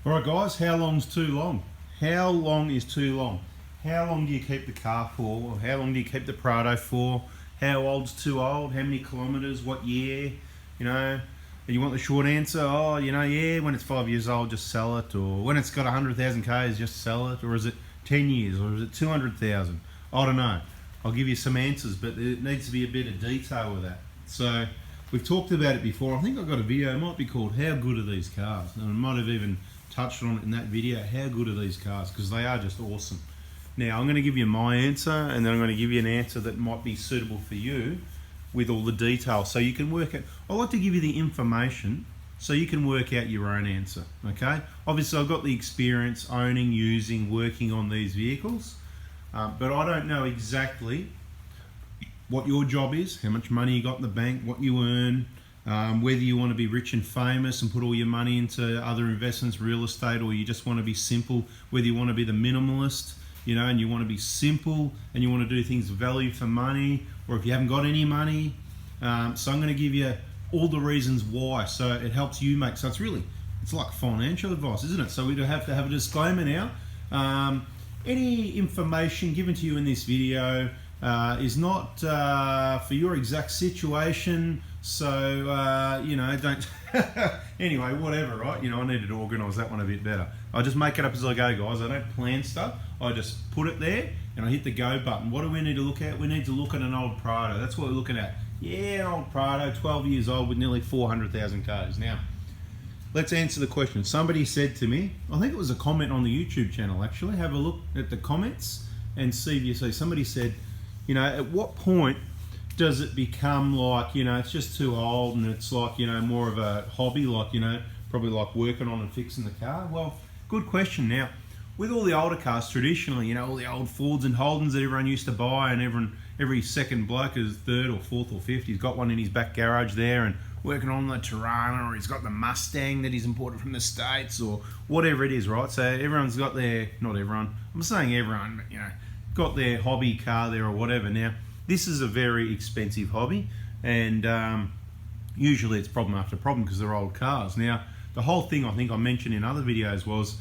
All right, guys, how long's too long? How long is too long? How long do you keep the car for? Or how long do you keep the Prado for? How old's too old? How many kilometres? What year? You know, you want the short answer? Oh, you know, yeah, when it's 5 years old, just sell it. Or when it's got 100,000 Ks, just sell it. Or is it 10 years? Or is it 200,000? I don't know. I'll give you some answers, but there needs to be a bit of detail with that. So we've talked about it before. I think I've got a video. It might be called "How Good Are These Cars?" And I might have even touched on it in that video. How good are these cars? Because they are just awesome. Now I'm going to give you my answer, and then I'm going to give you an answer that might be suitable for you with all the details, so you can work it. I like to give you the information so you can work out your own answer. Okay. Obviously, I've got the experience owning, using, working on these vehicles, but I don't know exactly what your job is, how much money you got in the bank, what you earn. Whether you want to be rich and famous and put all your money into other investments, real estate, or you just want to be simple, whether you want to be the minimalist, you know, and you want to be simple and you want to do things value for money, or if you haven't got any money. So I'm going to give you all the reasons why, so it helps you make, so it's like financial advice, isn't it? So we do have to have a disclaimer now. Any information given to you in this video is not for your exact situation. So, you know, don't... Anyway, whatever, right? You know, I needed to organise that one a bit better. I just make it up as I go, guys. I don't plan stuff. I just put it there and I hit the go button. What do we need to look at? We need to look at an old Prado. That's what we're looking at. Yeah, an old Prado, 12 years old with nearly 400,000 Ks. Now, let's answer the question. Somebody said to me, I think it was a comment on the YouTube channel, actually. Have a look at the comments and see if you see. Somebody said, you know, at what point does it become like, you know, it's just too old and it's like, you know, more of a hobby, like, you know, probably like working on and fixing the car? Well, good question. Now, with all the older cars, traditionally, you know, all the old Fords and Holdens that everyone used to buy, and every second bloke is third or fourth or fifth, he's got one in his back garage there and working on the Tirana, or he's got the Mustang that he's imported from the States, or whatever it is, right? So everyone's got their, not everyone, I'm saying everyone, but, you know, got their hobby car there or whatever. Now, this is a very expensive hobby, and usually it's problem after problem because they're old cars. Now, the whole thing I think I mentioned in other videos was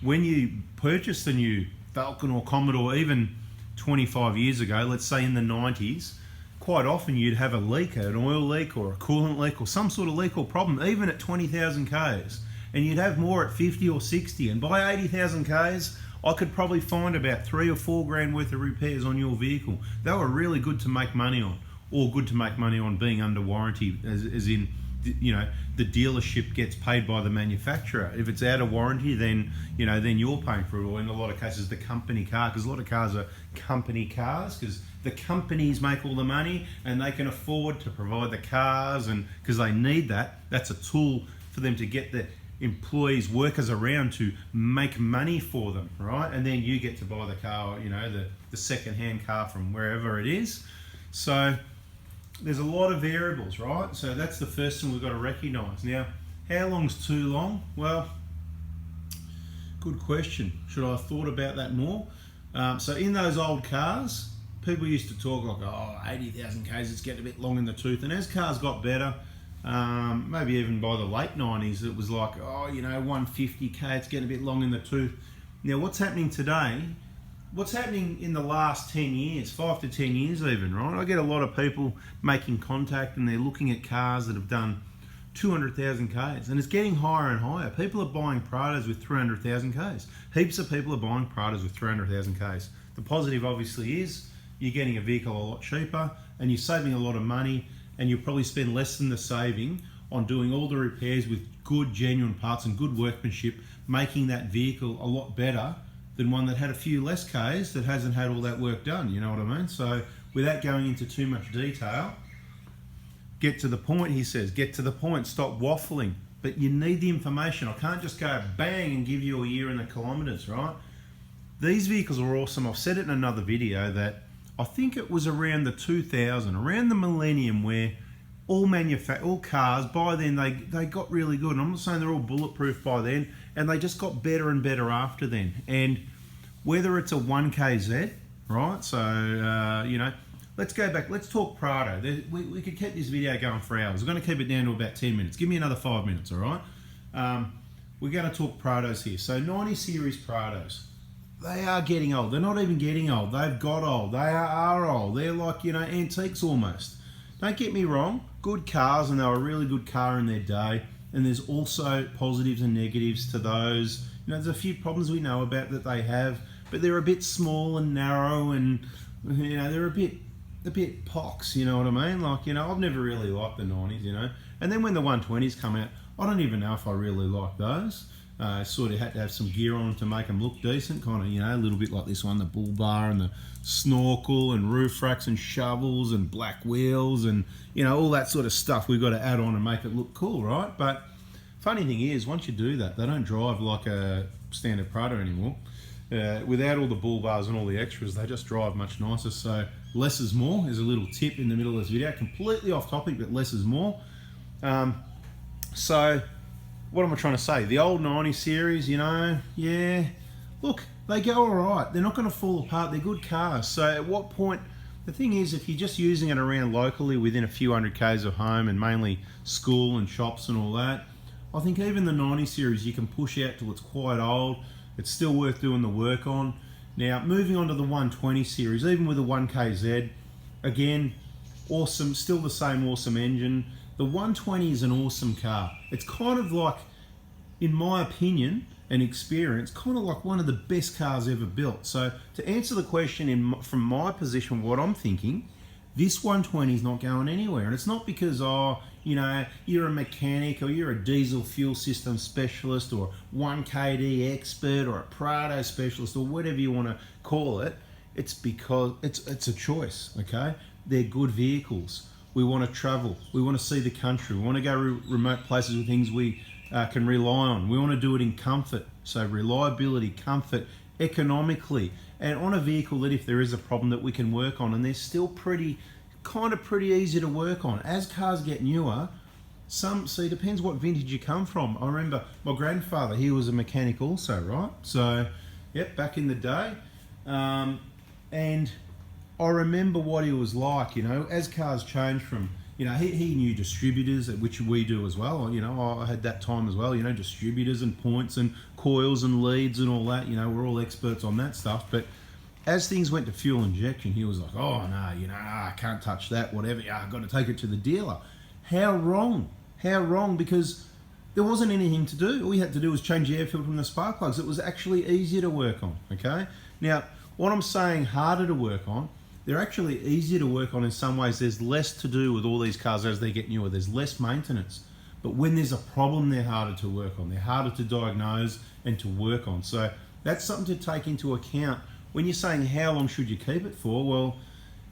when you purchase the new Falcon or Commodore, even 25 years ago, let's say in the 90s, quite often you'd have a leak, an oil leak or a coolant leak or some sort of leak or problem, even at 20,000 Ks. And you'd have more at 50 or 60. And by 80,000 Ks, I could probably find about 3 or 4 grand worth of repairs on your vehicle. They were really good to make money on, or good to make money on being under warranty, as in, you know, the dealership gets paid by the manufacturer. If it's out of warranty, then, you know, then you're paying for it, or in a lot of cases the company car, because a lot of cars are company cars, because the companies make all the money and they can afford to provide the cars, and because they need that. That's a tool for them to get the employees, workers around to make money for them, right? And then you get to buy the car, you know, the second-hand car from wherever it is. So there's a lot of variables, right? So that's the first thing we've got to recognize. Now, how long's too long? Well, good question. Should I have thought about that more? So in those old cars, people used to talk like, oh, 80,000 Ks, it's getting a bit long in the tooth. And as cars got better, maybe even by the late 90s, it was like, oh, you know, 150K, it's getting a bit long in the tooth. Now, what's happening today? What's happening in the last 10 years, 5 to 10 years even, right? I get a lot of people making contact and they're looking at cars that have done 200,000 Ks, and it's getting higher and higher. People are buying Prados with 300,000 Ks. Heaps of people are buying Prados with 300,000 Ks. The positive obviously is you're getting a vehicle a lot cheaper and you're saving a lot of money, and you'll probably spend less than the saving on doing all the repairs with good, genuine parts and good workmanship, making that vehicle a lot better than one that had a few less Ks that hasn't had all that work done, you know what I mean? So without going into too much detail, get to the point, he says, get to the point, stop waffling. But you need the information. I can't just go bang and give you a year in the kilometres, right? These vehicles are awesome. I've said it in another video that I think it was around the 2000, around the millennium, where all cars, by then they got really good. And I'm not saying they're all bulletproof by then, and they just got better and better after then. And whether it's a 1KZ, right? So, you know, let's go back. Let's talk Prado. We could keep this video going for hours. We're going to keep it down to about 10 minutes. Give me another 5 minutes, all right? we're going to talk Prados here. So 90 series Prados, they are getting old. They're not even getting old. They've got old. They are old. They're like, you know, antiques almost. Don't get me wrong, good cars, and they were a really good car in their day. And there's also positives and negatives to those. You know, there's a few problems we know about that they have, but they're a bit small and narrow, and you know, they're a bit pox. You know what I mean? Like, you know, I've never really liked the 90s. You know, and then when the 120s come out, I don't even know if I really like those. Sort of had to have some gear on to make them look decent, kind of, you know, a little bit like this one, the bull bar and the snorkel and roof racks and shovels and black wheels and, you know, all that sort of stuff we've got to add on and make it look cool, right? But funny thing is, once you do that, they don't drive like a standard Prado anymore. Without all the bull bars and all the extras, they just drive much nicer. So less is more is a little tip in the middle of this video, completely off topic, but less is more. So what am I trying to say? The old 90 series, you know, yeah, look, they go all right. They're not going to fall apart. They're good cars. So at what point, the thing is, if you're just using it around locally within a few hundred Ks of home and mainly school and shops and all that, I think even the 90 series you can push out till it's quite old. It's still worth doing the work on. Now, moving on to the 120 series, even with a 1KZ, again, awesome, still the same awesome engine. The 120 is an awesome car. It's kind of like, in my opinion and experience, kind of like one of the best cars ever built. So to answer the question from my position, what I'm thinking, this 120 is not going anywhere. And it's not because, oh, you know, you're a mechanic or you're a diesel fuel system specialist or 1KD expert or a Prado specialist or whatever you want to call it. It's because it's a choice, okay? They're good vehicles. We want to travel. We want to see the country. We want to go remote places with things we can rely on. We want to do it in comfort. So reliability, comfort, economically, and on a vehicle that if there is a problem that we can work on, and they're still pretty easy to work on. As cars get newer, it depends what vintage you come from. I remember my grandfather, he was a mechanic also, right? So, yep, back in the day. And I remember what he was like, you know, as cars changed from, you know, he knew distributors, which we do as well. You know, I had that time as well, you know, distributors and points and coils and leads and all that, you know, we're all experts on that stuff. But as things went to fuel injection, he was like, oh, no, you know, I can't touch that, whatever. Yeah, I've got to take it to the dealer. How wrong? How wrong? Because there wasn't anything to do. All you had to do was change the air filter and the spark plugs. It was actually easier to work on, okay? Now, what I'm saying harder to work on, they're actually easier to work on in some ways. There's less to do with all these cars as they get newer. There's less maintenance. But when there's a problem, they're harder to work on. They're harder to diagnose and to work on. So that's something to take into account. When you're saying how long should you keep it for, well,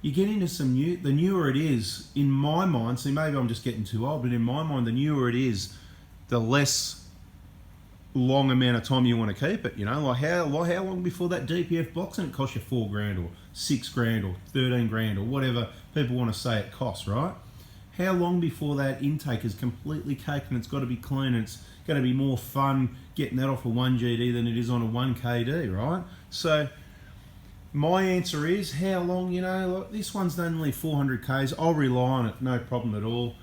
you get into the newer it is, in my mind, see maybe I'm just getting too old, but in my mind, the newer it is, the less long amount of time you want to keep it, you know, like how long before that DPF box and it costs you $4,000 or $6,000 or 13 grand or whatever people want to say it costs, right? How long before that intake is completely caked and it's got to be clean and it's going to be more fun getting that off a 1GD than it is on a 1KD, right? So my answer is, how long, you know, like this one's only 400 Ks, I'll rely on it, no problem at all.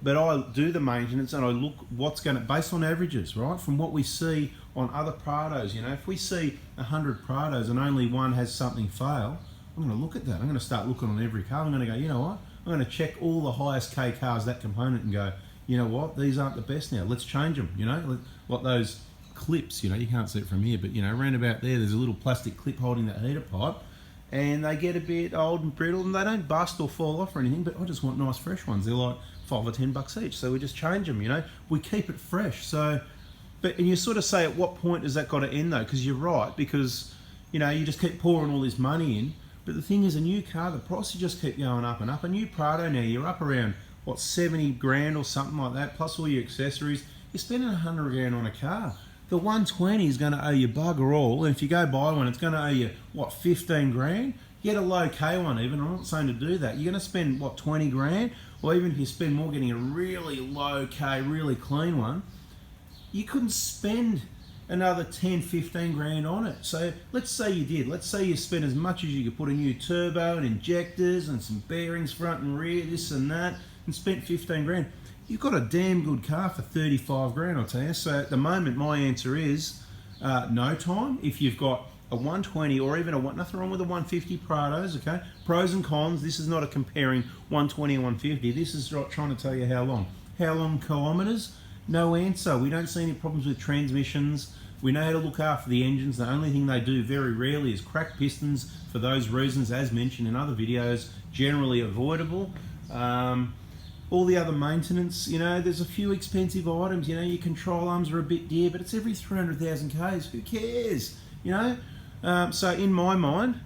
But I do the maintenance and I look what's going to, based on averages, right? From what we see on other Prados, you know, if we see 100 Prados and only one has something fail, I'm going to look at that. I'm going to start looking on every car. I'm going to go, you know what? I'm going to check all the highest K cars, that component, and go, you know what? These aren't the best now. Let's change them, you know? Like those clips, you know, you can't see it from here, but, you know, around about there's a little plastic clip holding that heater pipe. And they get a bit old and brittle and they don't bust or fall off or anything, but I just want nice fresh ones. They're like $5 or $10 each, so we just change them, you know. We keep it fresh. So, and you sort of say, at what point has that got to end though? Because you're right, because, you know, you just keep pouring all this money in. But the thing is, a new car, the prices just keep going up and up. A new Prado now, you're up around, what, 70 grand or something like that, plus all your accessories. You're spending 100 grand on a car. The 120 is going to owe you bugger all, and if you go buy one, it's going to owe you, what, 15 grand? Get a low K one even, I'm not saying to do that. You're going to spend, what, 20 grand? Or even if you spend more getting a really low K, really clean one, you couldn't spend another 10, 15 grand on it. So let's say you did. Let's say you spent as much as you could put a new turbo and injectors and some bearings front and rear, this and that, and spent 15 grand. you've got a damn good car for 35 grand, I'll tell you. So at the moment, my answer is no time. If you've got a 120 or even nothing wrong with a 150 Prados, okay? Pros and cons. This is not a comparing 120 and 150. This is trying to tell you how long. How long kilometres? No answer. We don't see any problems with transmissions. We know how to look after the engines. The only thing they do very rarely is crack pistons for those reasons, as mentioned in other videos, generally avoidable. All the other maintenance, you know, there's a few expensive items, you know, your control arms are a bit dear, but it's every 300,000 Ks. Who cares? You know? So in my mind,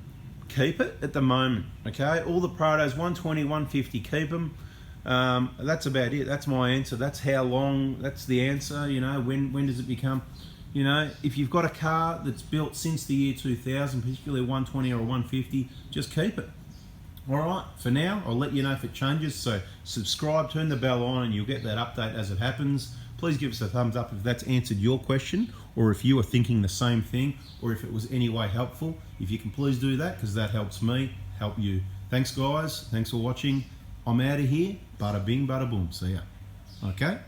keep it at the moment, okay? All the Prados, 120, 150, keep them. That's about it. That's my answer. That's how long, that's the answer, you know, when does it become, you know, if you've got a car that's built since the year 2000, particularly a 120 or a 150, just keep it. All right, for now, I'll let you know if it changes. So subscribe, turn the bell on, and you'll get that update as it happens. Please give us a thumbs up if that's answered your question, or if you are thinking the same thing, or if it was any way helpful. If you can please do that, because that helps me, help you. Thanks, guys. Thanks for watching. I'm out of here. Bada bing, bada boom. See ya. Okay?